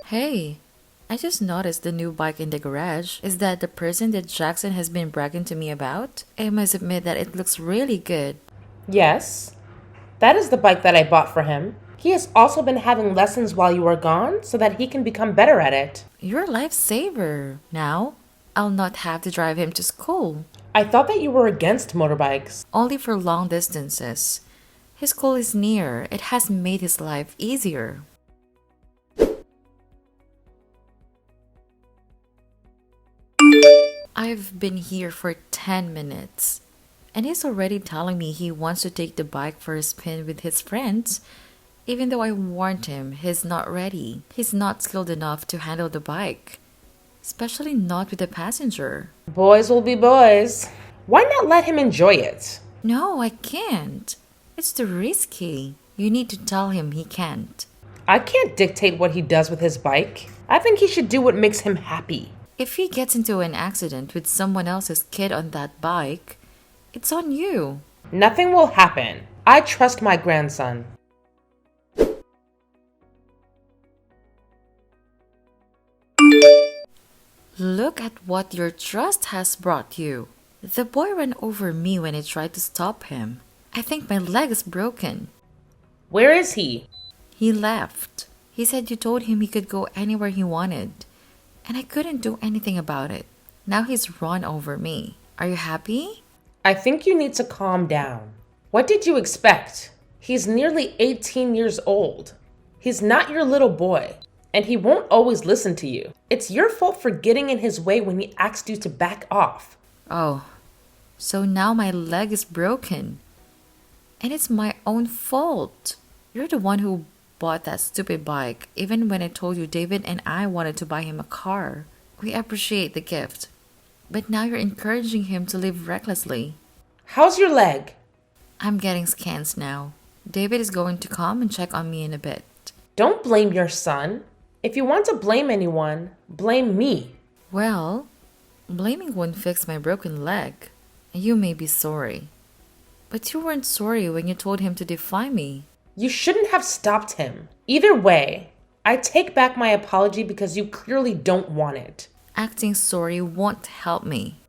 Hey, I just noticed the new bike in the garage. Is that the person that Jackson has been bragging to me about? I must admit that it looks really good. Yes, that is the bike that I bought for him. He has also been having lessons while you are gone so that he can become better at it. You're a lifesaver. Now, I'll not have to drive him to school. I thought that you were against motorbikes. Only for long distances. His school is near. It has made his life easier. I've been here for 10 minutes. And he's already telling me he wants to take the bike for a spin with his friends, even though I warned him he's not ready. He's not skilled enough to handle the bike, especially not with a passenger. Boys will be boys. Why not let him enjoy it? No, I can't. It's too risky. You need to tell him he can't. I can't dictate what he does with his bike. I think he should do what makes him happy. If he gets into an accident with someone else's kid on that bike, it's on you. Nothing will happen. I trust my grandson. Look at what your trust has brought you. The boy ran over me when I tried to stop him. I think my leg is broken. Where is he? He left. He said you told him he could go anywhere he wanted, and I couldn't do anything about it. Now he's run over me. Are you happy? I think you need to calm down. What did you expect? He's nearly 18 years old. He's not your little boy, and he won't always listen to you. It's your fault for getting in his way when he asked you to back off. Oh, so now my leg is broken. And it's my own fault. You're the one who bought that stupid bike, even when I told you David and I wanted to buy him a car. We appreciate the gift. But now you're encouraging him to live recklessly. How's your leg? I'm getting scans now. David is going to come and check on me in a bit. Don't blame your son. If you want to blame anyone, blame me. Well, blaming won't fix my broken leg. You may be sorry. But you weren't sorry when you told him to defy me. You shouldn't have stopped him. Either way, I take back my apology because you clearly don't want it. Acting sorry won't help me.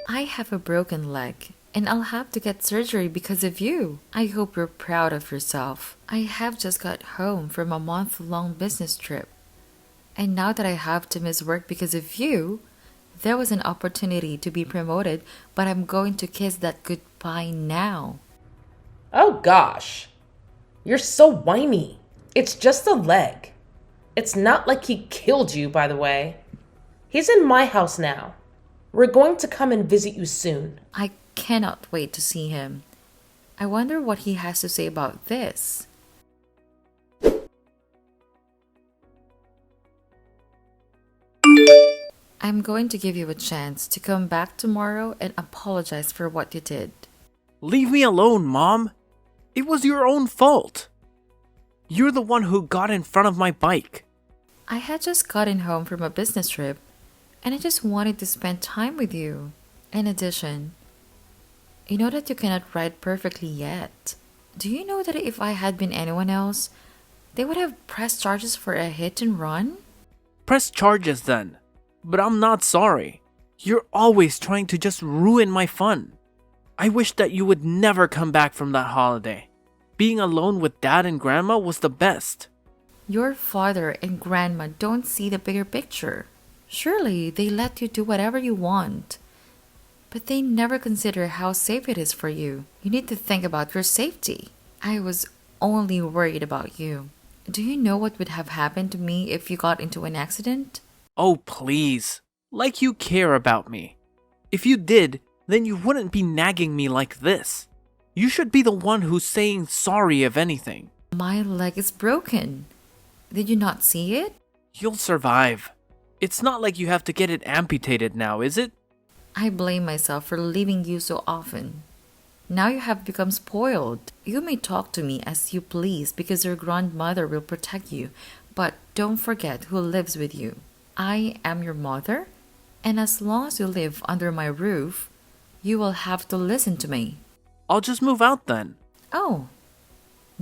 I have a broken leg, and I'll have to get surgery because of you. I hope you're proud of yourself. I have just got home from a month-long business trip. And now that I have to miss work because of you, there was an opportunity to be promoted, but I'm going to kiss that goodbye now. Oh gosh, you're so whiny. It's just a leg. It's not like he killed you, by the way. He's in my house now. We're going to come and visit you soon. I cannot wait to see him. I wonder what he has to say about this. I'm going to give you a chance to come back tomorrow and apologize for what you did. Leave me alone, Mom. It was your own fault. You're the one who got in front of my bike. I had just gotten home from a business trip, and I just wanted to spend time with you. In addition, you know that you cannot ride perfectly yet. Do you know that if I had been anyone else, they would have pressed charges for a hit and run? Press charges then. But I'm not sorry. You're always trying to just ruin my fun. I wish that you would never come back from that holiday. Being alone with Dad and Grandma was the best. Your father and grandma don't see the bigger picture. Surely they let you do whatever you want. But they never consider how safe it is for you. You need to think about your safety. I was only worried about you. Do you know what would have happened to me if you got into an accident? Oh, please. Like you care about me. If you did, then you wouldn't be nagging me like this. You should be the one who's saying sorry if anything. My leg is broken. Did you not see it? You'll survive. It's not like you have to get it amputated now, is it? I blame myself for leaving you so often. Now you have become spoiled. You may talk to me as you please because your grandmother will protect you, but don't forget who lives with you. I am your mother, and as long as you live under my roof, you will have to listen to me. I'll just move out then. Oh,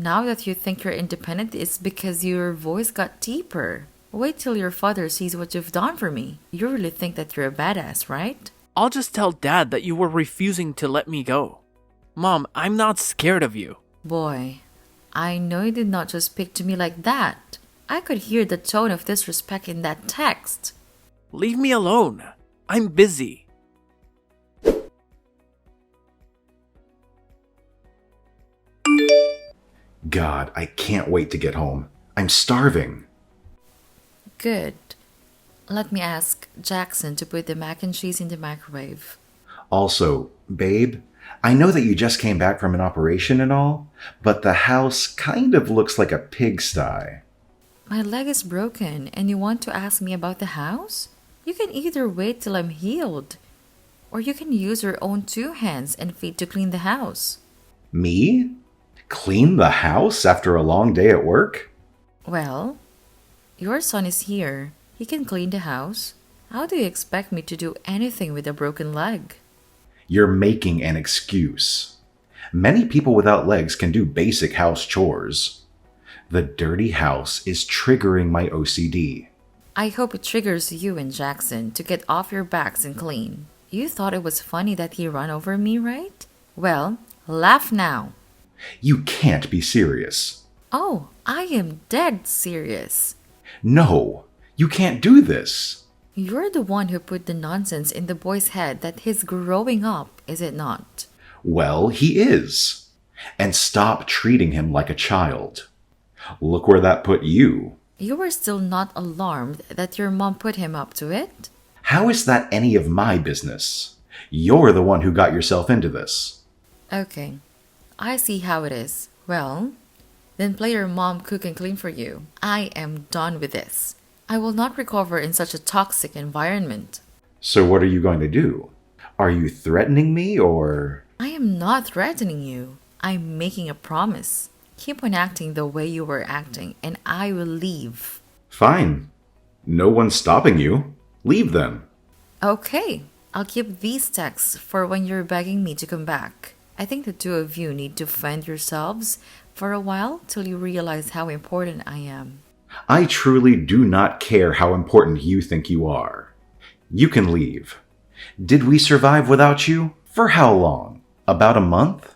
Now that you think you're independent, it's because your voice got deeper. Wait till your father sees what you've done for me. You really think that you're a badass, right? I'll just tell Dad that you were refusing to let me go. Mom, I'm not scared of you. Boy, I know you did not just speak to me like that. I could hear the tone of disrespect in that text. Leave me alone. I'm busy. God, I can't wait to get home. I'm starving. Good. Let me ask Jackson to put the mac and cheese in the microwave. Also, babe, I know that you just came back from an operation and all, but the house kind of looks like a pigsty. My leg is broken and you want to ask me about the house? You can either wait till I'm healed, or you can use your own 2 hands and feet to clean the house. Me? Clean the house after a long day at work? Well, your son is here. He can clean the house. How do you expect me to do anything with a broken leg? You're making an excuse. Many people without legs can do basic house chores. The dirty house is triggering my OCD. I hope it triggers you and Jackson to get off your backs and clean. You thought it was funny that he ran over me, right? Well, laugh now. You can't be serious. Oh, I am dead serious. No, you can't do this. You're the one who put the nonsense in the boy's head that he's growing up, is it not? Well, he is. And stop treating him like a child. Look where that put you. You were still not alarmed that your mom put him up to it? How is that any of my business? You're the one who got yourself into this. Okay, I see how it is. Well, then play your mom cook and clean for you. I am done with this. I will not recover in such a toxic environment. So what are you going to do? Are you threatening me or... I am not threatening you. I'm making a promise. Keep on acting the way you were acting, and I will leave. Fine. No one's stopping you. Leave then. Okay, I'll keep these texts for when you're begging me to come back. I think the 2 of you need to find yourselves for a while till you realize how important I am. I truly do not care how important you think you are. You can leave. Did we survive without you? For how long? About a month?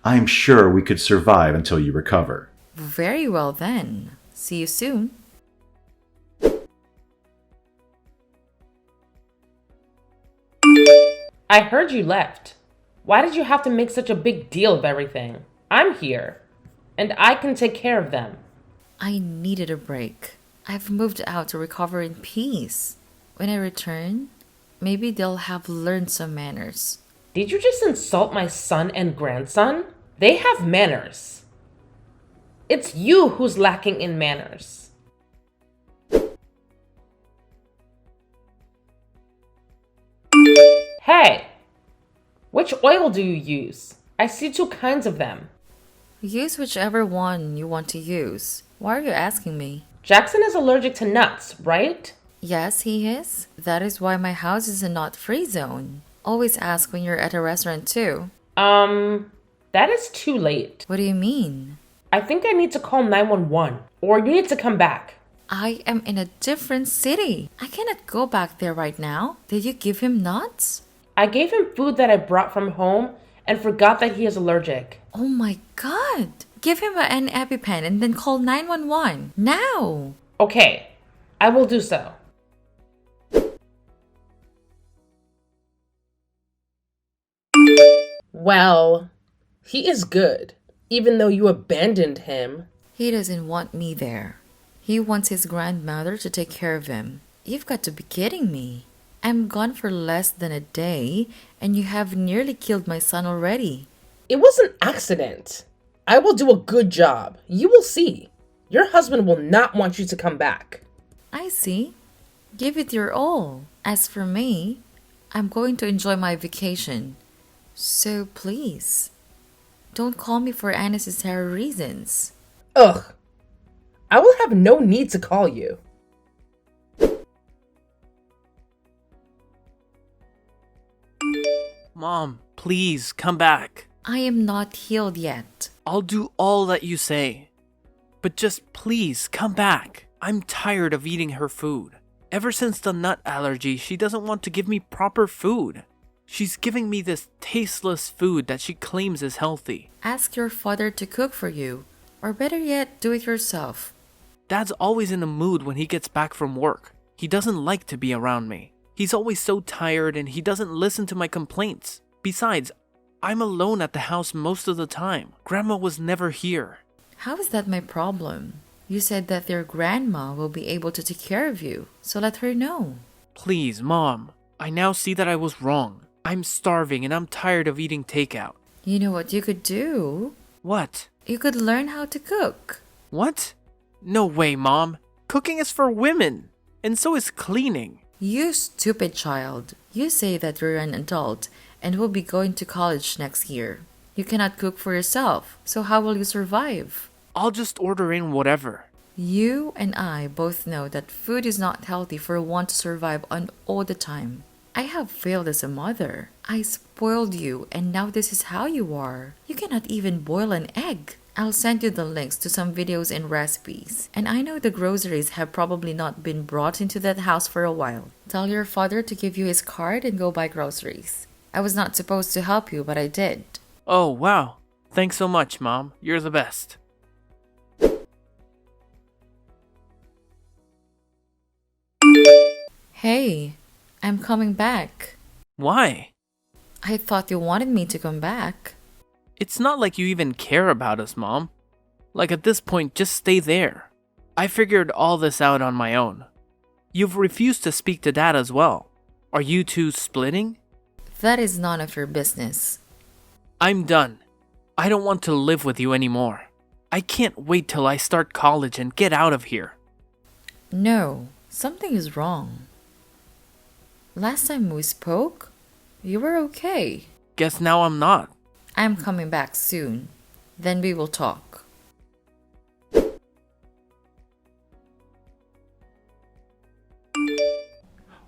I'm sure we could survive until you recover. Very well then. See you soon. I heard you left. Why did you have to make such a big deal of everything? I'm here, and I can take care of them. I needed a break. I've moved out to recover in peace. When I return, maybe they'll have learned some manners. Did you just insult my son and grandson? They have manners. It's you who's lacking in manners. Hey, which oil do you use? I see 2 kinds of them. Use whichever one you want to use. Why are you asking me? Jackson is allergic to nuts, right? Yes, he is. That is why my house is a nut-free zone. Always ask when you're at a restaurant too. That is too late. What do you mean? I think I need to call 911, or you need to come back. I am in a different city. I cannot go back there right now. Did you give him nuts? I gave him food that I brought from home and forgot that he is allergic. Oh my god. Give him an EpiPen and then call 911. Now! Okay, I will do so. Well, he is good, even though you abandoned him. He doesn't want me there. He wants his grandmother to take care of him. You've got to be kidding me. I'm gone for less than a day, and you have nearly killed my son already. It was an accident. I will do a good job. You will see. Your husband will not want you to come back. I see. Give it your all. As for me, I'm going to enjoy my vacation. So please, don't call me for unnecessary reasons. Ugh. I will have no need to call you. Mom, please come back. I am not healed yet. I'll do all that you say. But just please come back. I'm tired of eating her food. Ever since the nut allergy, she doesn't want to give me proper food. She's giving me this tasteless food that she claims is healthy. Ask your father to cook for you, or better yet, do it yourself. Dad's always in a mood when he gets back from work. He doesn't like to be around me. He's always so tired and he doesn't listen to my complaints. Besides, I'm alone at the house most of the time. Grandma was never here. How is that my problem? You said that your grandma will be able to take care of you, so let her know. Please, Mom. I now see that I was wrong. I'm starving and I'm tired of eating takeout. You know what you could do? What? You could learn how to cook. What? No way, Mom. Cooking is for women. And so is cleaning. You stupid child. You say that you're an adult and will be going to college next year. You cannot cook for yourself, so how will you survive? I'll just order in whatever. You and I both know that food is not healthy for one to survive on all the time. I have failed as a mother. I spoiled you and now this is how you are. You cannot even boil an egg. I'll send you the links to some videos and recipes. And I know the groceries have probably not been brought into that house for a while. Tell your father to give you his card and go buy groceries. I was not supposed to help you, but I did. Oh, wow. Thanks so much, Mom. You're the best. Hey, I'm coming back. Why? I thought you wanted me to come back. It's not like you even care about us, Mom. Like at this point, just stay there. I figured all this out on my own. You've refused to speak to Dad as well. Are you two splitting? That is none of your business. I'm done. I don't want to live with you anymore. I can't wait till I start college and get out of here. No, something is wrong. Last time we spoke, you were okay. Guess now I'm not. I'm coming back soon. Then we will talk.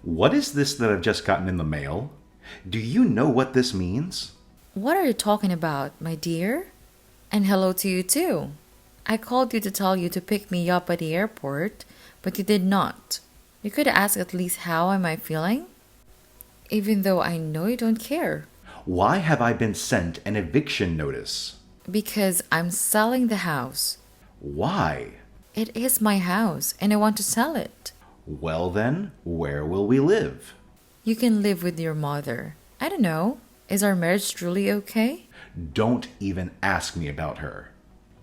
What is this that I've just gotten in the mail? Do you know what this means? What are you talking about, my dear? And hello to you too. I called you to tell you to pick me up at the airport, but you did not. You could ask at least how am I feeling? Even though I know you don't care. Why have I been sent an eviction notice? Because I'm selling the house. Why? It is my house and I want to sell it. Well then, where will we live? You can live with your mother. I don't know. Is our marriage truly okay? Don't even ask me about her.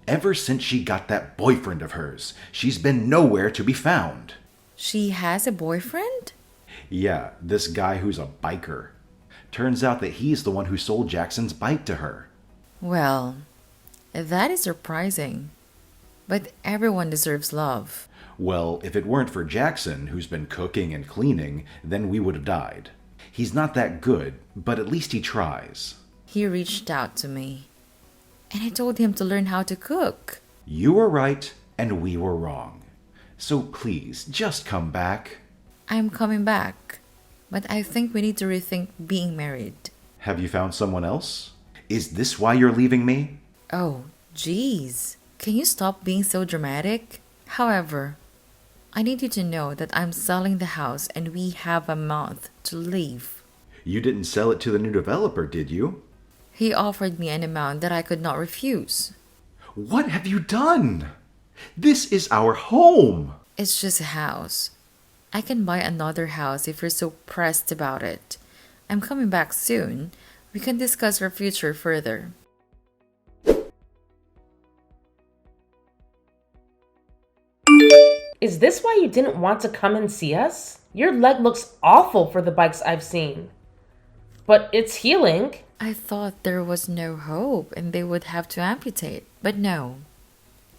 Ever since she got that boyfriend of hers, she's been nowhere to be found. She has a boyfriend? Yeah, this guy who's a biker. Turns out that he's the one who sold Jackson's bike to her. Well, that is surprising. But everyone deserves love. Well, if it weren't for Jackson, who's been cooking and cleaning, then we would have died. He's not that good, but at least he tries. He reached out to me. And I told him to learn how to cook. You were right, and we were wrong. So please, just come back. I'm coming back. But I think we need to rethink being married. Have you found someone else? Is this why you're leaving me? Oh, geez. Can you stop being so dramatic? However, I need you to know that I'm selling the house and we have a month to leave. You didn't sell it to the new developer, did you? He offered me an amount that I could not refuse. What have you done? This is our home. It's just a house. I can buy another house if you're so pressed about it. I'm coming back soon. We can discuss our future further. Is this why you didn't want to come and see us? Your leg looks awful for the bikes I've seen. But it's healing. I thought there was no hope and they would have to amputate, but no.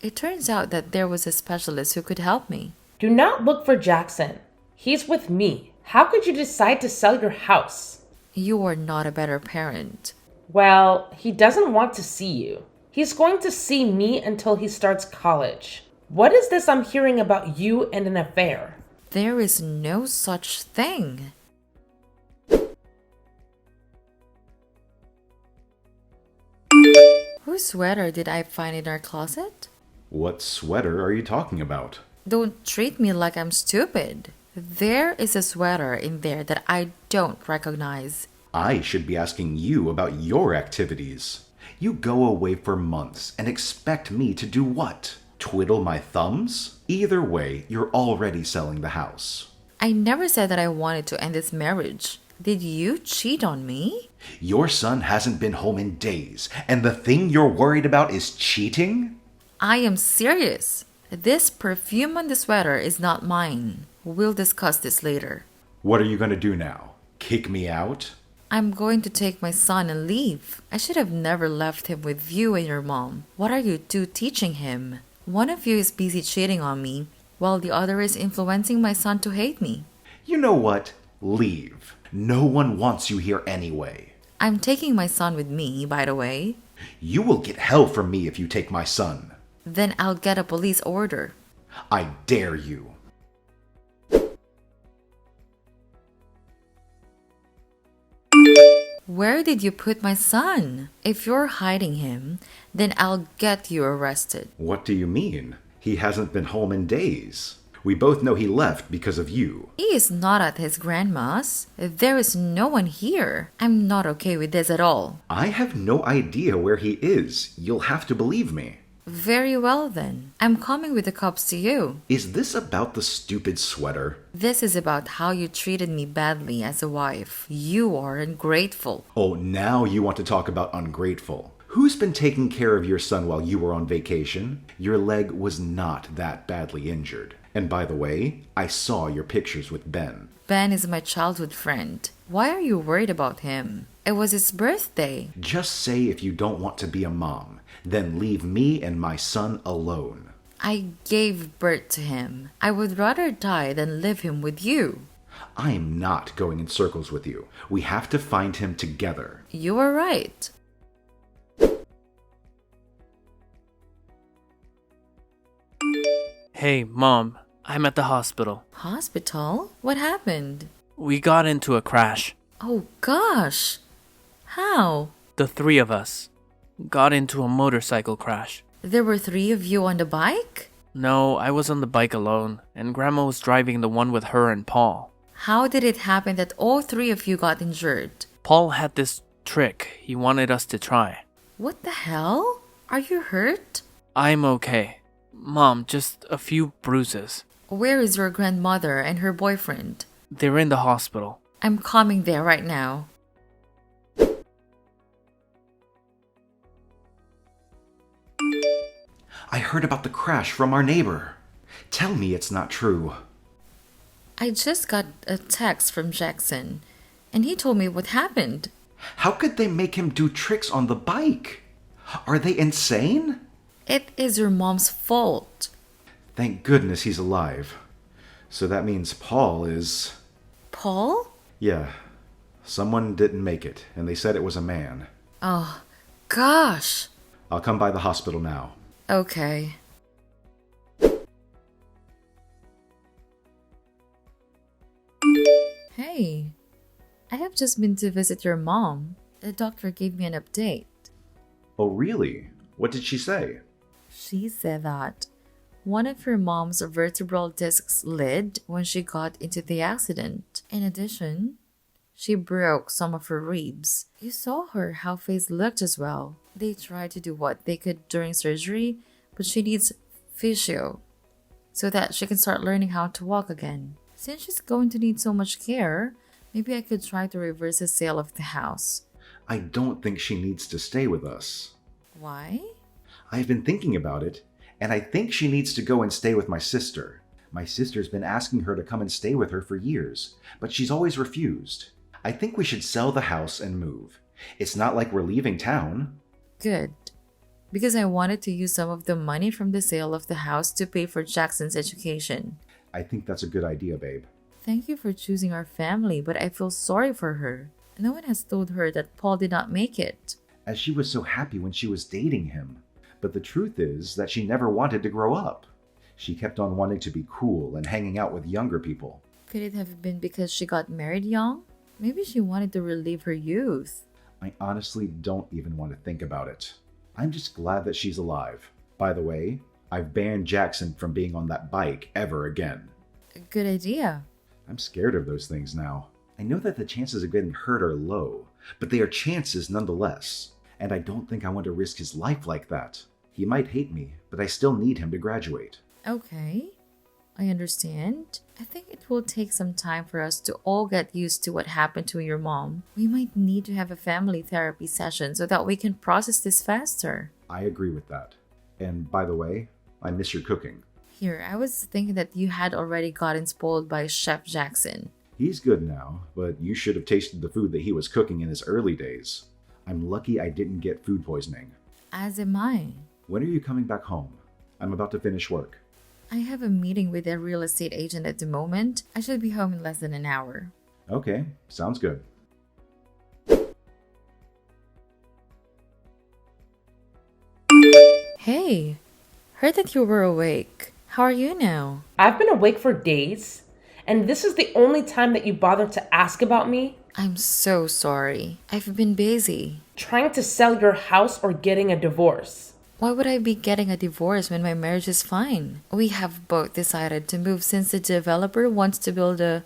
It turns out that there was a specialist who could help me. Do not look for Jackson. He's with me. How could you decide to sell your house? You are not a better parent. Well, he doesn't want to see you. He's going to see me until he starts college. What is this I'm hearing about you and an affair? There is no such thing. Whose sweater did I find in our closet? What sweater are you talking about? Don't treat me like I'm stupid. There is a sweater in there that I don't recognize. I should be asking you about your activities. You go away for months and expect me to do what? Twiddle my thumbs? Either way, you're already selling the house. I never said that I wanted to end this marriage. Did you cheat on me? Your son hasn't been home in days, and the thing you're worried about is cheating? I am serious. This perfume on the sweater is not mine. We'll discuss this later. What are you going to do now? Kick me out? I'm going to take my son and leave. I should have never left him with you and your mom. What are you two teaching him? One of you is busy cheating on me, while the other is influencing my son to hate me. You know what? Leave. No one wants you here anyway. I'm taking my son with me, by the way. You will get hell from me if you take my son. Then I'll get a police order. I dare you. Where did you put my son? If you're hiding him, then I'll get you arrested. What do you mean? He hasn't been home in days. We both know he left because of you. He is not at his grandma's. There is no one here. I'm not okay with this at all. I have no idea where he is. You'll have to believe me. Very well then. I'm coming with the cops to you. Is this about the stupid sweater? This is about how you treated me badly as a wife. You are ungrateful. Oh, now you want to talk about ungrateful. Who's been taking care of your son while you were on vacation? Your leg was not that badly injured. And by the way, I saw your pictures with Ben. Ben is my childhood friend. Why are you worried about him? It was his birthday. Just say if you don't want to be a mom, then leave me and my son alone. I gave birth to him. I would rather die than leave him with you. I am not going in circles with you. We have to find him together. You are right. Hey, Mom, I'm at the hospital. Hospital? What happened? We got into a crash. Oh gosh. How? The three of us got into a motorcycle crash. There were 3 of you on the bike? No, I was on the bike alone, and Grandma was driving the one with her and Paul. How did it happen that all 3 of you got injured? Paul had this trick he wanted us to try. What the hell? Are you hurt? I'm okay. Mom, just a few bruises. Where is your grandmother and her boyfriend? They're in the hospital. I'm coming there right now. I heard about the crash from our neighbor. Tell me it's not true. I just got a text from Jackson, and he told me what happened. How could they make him do tricks on the bike? Are they insane? It is your mom's fault. Thank goodness he's alive. So that means Paul is... Paul? Yeah, someone didn't make it, and they said it was a man. Oh, gosh. I'll come by the hospital now. Okay. Hey, I have just been to visit your mom. The doctor gave me an update. Oh, really? What did she say? She said that one of her mom's vertebral discs slid when she got into the accident. In addition, she broke some of her ribs. You saw her how face looked as well. They tried to do what they could during surgery, but she needs physio so that she can start learning how to walk again. Since she's going to need so much care, maybe I could try to reverse the sale of the house. I don't think she needs to stay with us. Why? I've been thinking about it, and I think she needs to go and stay with my sister. My sister's been asking her to come and stay with her for years, but she's always refused. I think we should sell the house and move. It's not like we're leaving town. Good. Because I wanted to use some of the money from the sale of the house to pay for Jackson's education. I think that's a good idea, babe. Thank you for choosing our family, but I feel sorry for her. No one has told her that Paul did not make it. As she was so happy when she was dating him. But the truth is that she never wanted to grow up. She kept on wanting to be cool and hanging out with younger people. Could it have been because she got married young? Maybe she wanted to relive her youth. I honestly don't even want to think about it. I'm just glad that she's alive. By the way, I've banned Jackson from being on that bike ever again. Good idea. I'm scared of those things now. I know that the chances of getting hurt are low, but they are chances nonetheless. And I don't think I want to risk his life like that. He might hate me, but I still need him to graduate. Okay, I understand. I think it will take some time for us to all get used to what happened to your mom. We might need to have a family therapy session so that we can process this faster. I agree with that. And by the way, I miss your cooking. Here, I was thinking that you had already gotten spoiled by Chef Jackson. He's good now, but you should have tasted the food that he was cooking in his early days. I'm lucky I didn't get food poisoning. As am I. When are you coming back home? I'm about to finish work. I have a meeting with a real estate agent at the moment. I should be home in less than an hour. Okay, sounds good. Hey, heard that you were awake. How are you now? I've been awake for days, and this is the only time that you bothered to ask about me? I'm so sorry. I've been busy. Trying to sell your house or getting a divorce? Why would I be getting a divorce when my marriage is fine? We have both decided to move since the developer wants to build a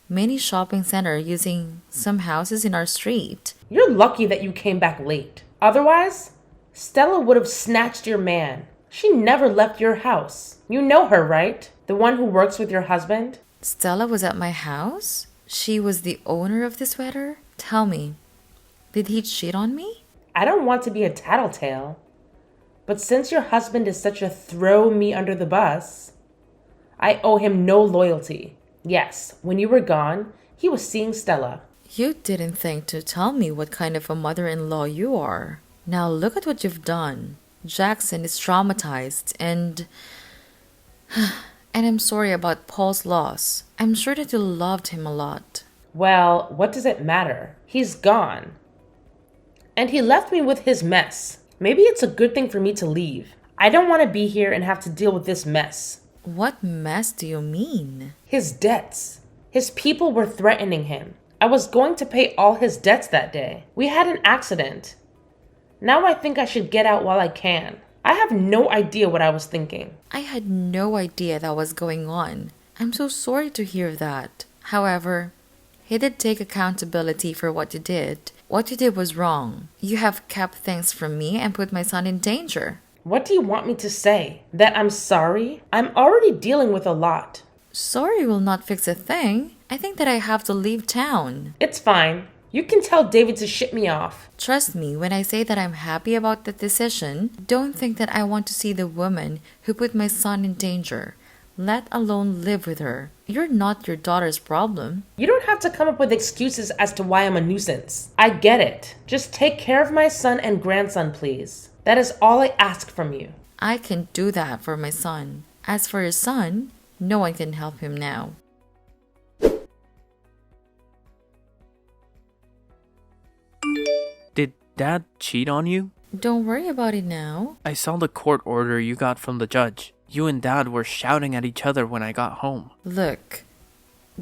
mini shopping center using some houses in our street. You're lucky that you came back late. Otherwise, Stella would have snatched your man. She never left your house. You know her, right? The one who works with your husband? Stella was at my house? She was the owner of the sweater? Tell me, did he cheat on me? I don't want to be a tattletale, but since your husband is such a throw me under the bus, I owe him no loyalty. Yes, when you were gone, he was seeing Stella. You didn't think to tell me what kind of a mother-in-law you are. Now look at what you've done. Jackson is traumatized and I'm sorry about Paul's loss. I'm sure that you loved him a lot. Well, what does it matter? He's gone. And he left me with his mess. Maybe it's a good thing for me to leave. I don't want to be here and have to deal with this mess. What mess do you mean? His debts. His people were threatening him. I was going to pay all his debts that day. We had an accident. Now I think I should get out while I can. I have no idea what I was thinking. I had no idea that was going on. I'm so sorry to hear that. However, he did take accountability for what you did. What you did was wrong. You have kept things from me and put my son in danger. What do you want me to say? That I'm sorry? I'm already dealing with a lot. Sorry will not fix a thing. I think that I have to leave town. It's fine. You can tell David to ship me off. Trust me when I say that I'm happy about the decision. Don't think that I want to see the woman who put my son in danger, let alone live with her. You're not your daughter's problem. You don't have to come up with excuses as to why I'm a nuisance. I get it. Just take care of my son and grandson, please. That is all I ask from you. I can do that for my son. As for your son, no one can help him now. Did Dad cheat on you? Don't worry about it now. I saw the court order you got from the judge. You and Dad were shouting at each other when I got home. Look,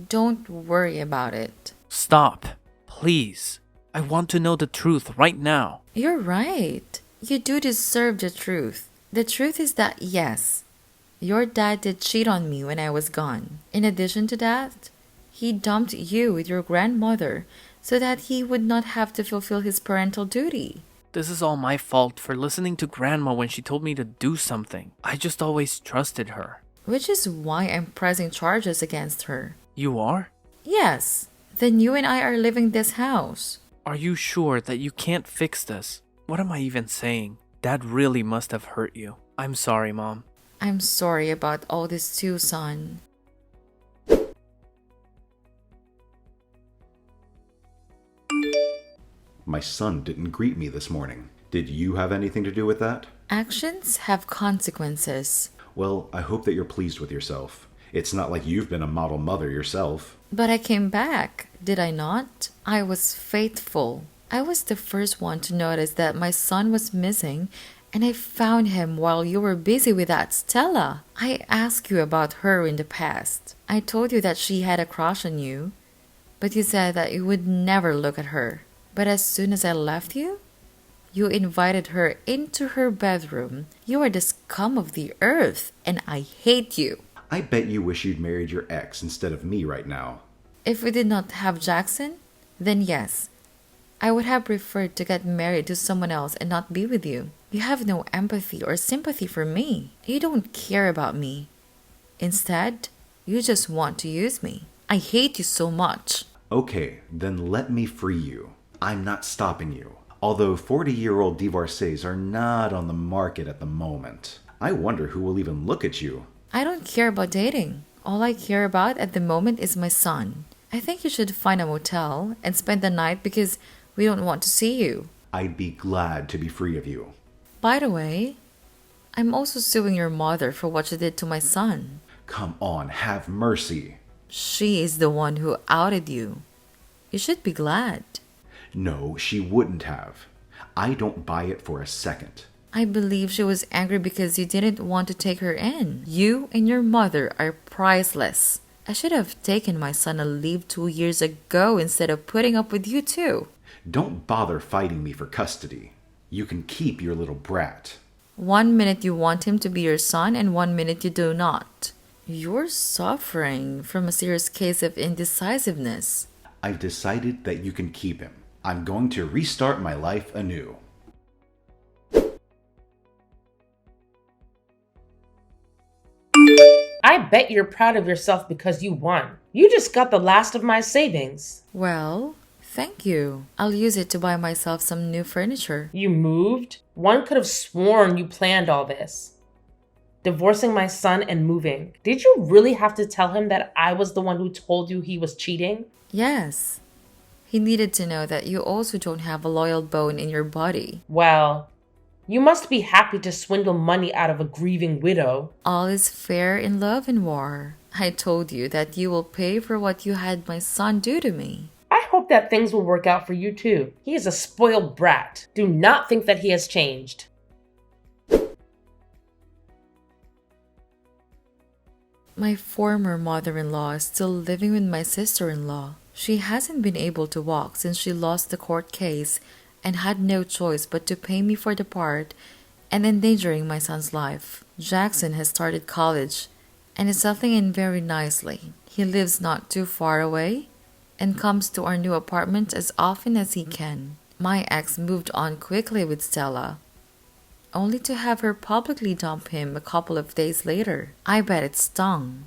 don't worry about it. Stop, please. I want to know the truth right now. You're right. You do deserve the truth. The truth is that yes, your dad did cheat on me when I was gone. In addition to that, he dumped you with your grandmother so that he would not have to fulfill his parental duty. This is all my fault for listening to Grandma when she told me to do something. I just always trusted her. Which is why I'm pressing charges against her. You are? Yes. Then you and I are leaving this house. Are you sure that you can't fix this? What am I even saying? Dad really must have hurt you. I'm sorry, Mom. I'm sorry about all this too, son. My son didn't greet me this morning. Did you have anything to do with that? Actions have consequences. Well, I hope that you're pleased with yourself. It's not like you've been a model mother yourself. But I came back, did I not? I was faithful. I was the first one to notice that my son was missing, and I found him while you were busy with that Stella. I asked you about her in the past. I told you that she had a crush on you, but you said that you would never look at her. But as soon as I left you, You invited her into her bedroom. You are the scum of the earth, and I hate you. I bet you wish you'd married your ex instead of me right now. If we did not have Jackson, then yes, I would have preferred to get married to someone else and not be with you. You have no empathy or sympathy for me. You don't care about me. Instead, you just want to use me. I hate you so much. Okay, then let me free you. I'm not stopping you. Although 40-year-old divorcees are not on the market at the moment. I wonder who will even look at you. I don't care about dating. All I care about at the moment is my son. I think you should find a motel and spend the night because we don't want to see you. I'd be glad to be free of you. By the way, I'm also suing your mother for what she did to my son. Come on, have mercy. She is the one who outed you. You should be glad. No, she wouldn't have. I don't buy it for a second. I believe she was angry because you didn't want to take her in. You and your mother are priceless. I should have taken my son a leave 2 years ago instead of putting up with you too. Don't bother fighting me for custody. You can keep your little brat. 1 minute you want him to be your son and 1 minute you do not. You're suffering from a serious case of indecisiveness. I've decided that you can keep him. I'm going to restart my life anew. I bet you're proud of yourself because you won. You just got the last of my savings. Well, thank you. I'll use it to buy myself some new furniture. You moved? One could have sworn you planned all this. Divorcing my son and moving. Did you really have to tell him that I was the one who told you he was cheating? Yes. He needed to know that you also don't have a loyal bone in your body. Well, you must be happy to swindle money out of a grieving widow. All is fair in love and war. I told you that you will pay for what you had my son do to me. I hope that things will work out for you too. He is a spoiled brat. Do not think that he has changed. My former mother-in-law is still living with my sister-in-law. She hasn't been able to walk since she lost the court case and had no choice but to pay me for the part and endangering my son's life. Jackson has started college and is settling in very nicely. He lives not too far away and comes to our new apartment as often as he can. My ex moved on quickly with Stella, only to have her publicly dump him a couple of days later. I bet it stung.